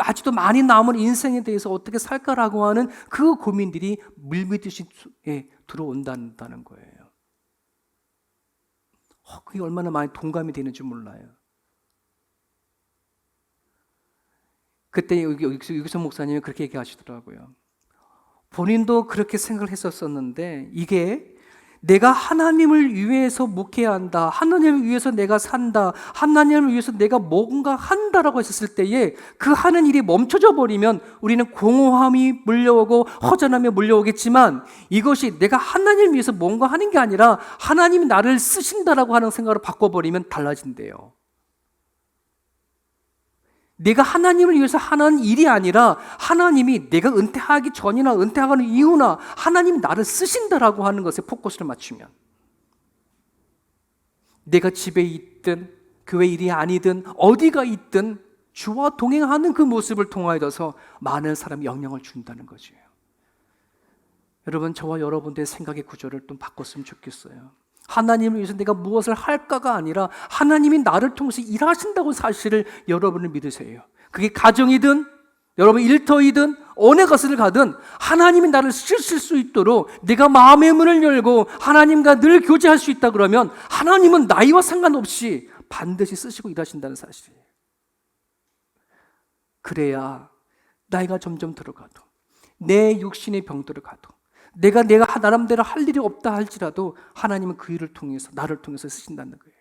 아직도 많이 남은 인생에 대해서 어떻게 살까라고 하는 그 고민들이 물밀듯이 들어온다는 거예요. 그게 얼마나 많이 동감이 되는지 몰라요. 그때 유기성 목사님이 그렇게 얘기하시더라고요. 본인도 그렇게 생각을 했었었는데 이게 내가 하나님을 위해서 목해야 한다, 하나님을 위해서 내가 산다, 하나님을 위해서 내가 뭔가 한다라고 했었을 때에 그 하는 일이 멈춰져 버리면 우리는 공허함이 몰려오고 허전함이 몰려오겠지만 이것이 내가 하나님을 위해서 뭔가 하는 게 아니라 하나님이 나를 쓰신다라고 하는 생각으로 바꿔버리면 달라진대요. 내가 하나님을 위해서 하는 일이 아니라 하나님이 내가 은퇴하기 전이나 은퇴하는 이후나 하나님이 나를 쓰신다라고 하는 것에 포커스를 맞추면 내가 집에 있든 교회 일이 아니든 어디가 있든 주와 동행하는 그 모습을 통하여서 많은 사람이 영향을 준다는 거죠. 여러분, 저와 여러분들의 생각의 구조를 좀 바꿨으면 좋겠어요. 하나님을 위해서 내가 무엇을 할까가 아니라 하나님이 나를 통해서 일하신다고 사실을 여러분을 믿으세요. 그게 가정이든 여러분 일터이든 어느 것을 가든 하나님이 나를 쓰실 수 있도록 내가 마음의 문을 열고 하나님과 늘 교제할 수 있다 그러면 하나님은 나이와 상관없이 반드시 쓰시고 일하신다는 사실이에요. 그래야 나이가 점점 들어가도 내 육신의 병들어 가도 내가 나름대로 할 일이 없다 할지라도 하나님은 그 일을 통해서 나를 통해서 쓰신다는 거예요.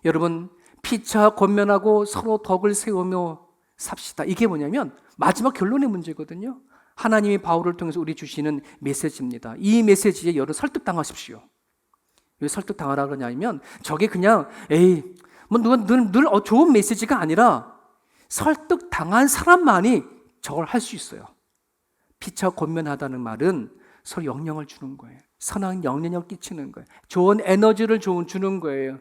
여러분, 피차 권면하고 서로 덕을 세우며 삽시다. 이게 뭐냐면 마지막 결론의 문제거든요. 하나님이 바울을 통해서 우리 주시는 메시지입니다. 이 메시지에 여러분 설득당하십시오. 왜 설득당하라 그러냐면 저게 그냥 뭐 누가 늘 좋은 메시지가 아니라 설득당한 사람만이 저걸 할 수 있어요. 피차 권면하다는 말은 서로 영향을 주는 거예요. 선한 영향을 끼치는 거예요. 좋은 에너지를 주는 거예요.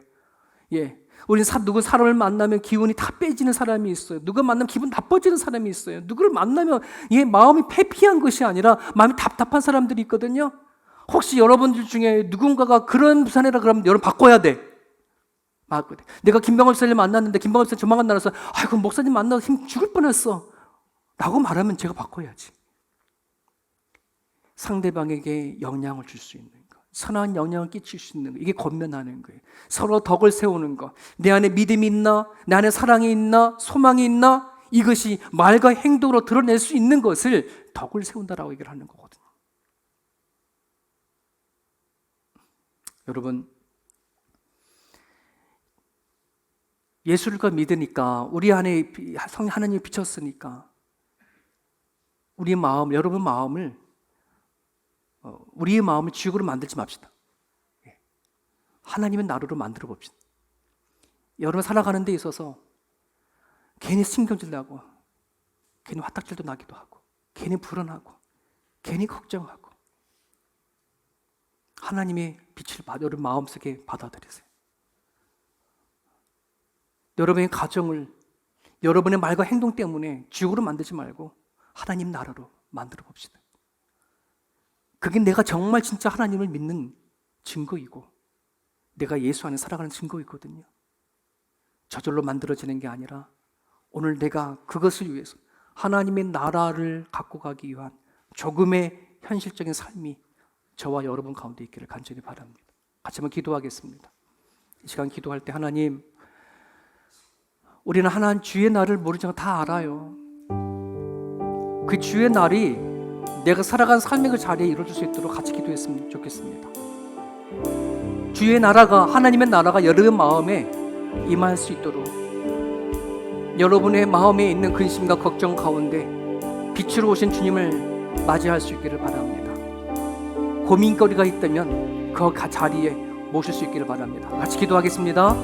우리는 누구 사람을 만나면 기운이 다 빼지는 사람이 있어요. 누가 만나면 기분 나빠지는 사람이 있어요. 누구를 만나면 마음이 회피한 것이 아니라 마음이 답답한 사람들이 있거든요. 혹시 여러분들 중에 누군가가 그런 사례라 그러면 여러분 바꿔야 돼. 내가 김병업 목사님 만났는데 김병업 목사님 조만간 나와서 아이고 목사님 만나서 힘 죽을 뻔했어 라고 말하면 제가 바꿔야지. 상대방에게 영향을 줄 수 있는 거, 선한 영향을 끼칠 수 있는 거, 이게 권면하는 거예요. 서로 덕을 세우는 거, 내 안에 믿음이 있나, 내 안에 사랑이 있나, 소망이 있나, 이것이 말과 행동으로 드러낼 수 있는 것을 덕을 세운다라고 얘기를 하는 거거든요. 여러분, 예수를 믿으니까 우리 안에 하나님이 비쳤으니까 우리의 마음, 여러분 마음을 우리의 마음을 지옥으로 만들지 맙시다. 하나님의 나라로 만들어 봅시다. 여러분 살아가는 데 있어서 괜히 신경질 나고 괜히 화딱질도 나기도 하고 괜히 불안하고 괜히 걱정하고 하나님의 빛을 여러분 마음속에 받아들이세요. 여러분의 가정을 여러분의 말과 행동 때문에 지옥으로 만들지 말고 하나님 나라로 만들어 봅시다. 그게 내가 정말 진짜 하나님을 믿는 증거이고 내가 예수 안에 살아가는 증거이거든요. 저절로 만들어지는 게 아니라 오늘 내가 그것을 위해서 하나님의 나라를 갖고 가기 위한 조금의 현실적인 삶이 저와 여러분 가운데 있기를 간절히 바랍니다. 같이 한번 기도하겠습니다. 이 시간 기도할 때 하나님, 우리는 하나님 주의 날을 모르지 않고 다 알아요. 그 주의 날이 내가 살아간 삶의 그 자리에 이루어질 수 있도록 같이 기도했으면 좋겠습니다. 주의 나라가, 하나님의 나라가 여러분 마음에 임할 수 있도록 여러분의 마음에 있는 근심과 걱정 가운데 빛으로 오신 주님을 맞이할 수 있기를 바랍니다. 고민거리가 있다면 그 자리에 모실 수 있기를 바랍니다. 같이 기도하겠습니다.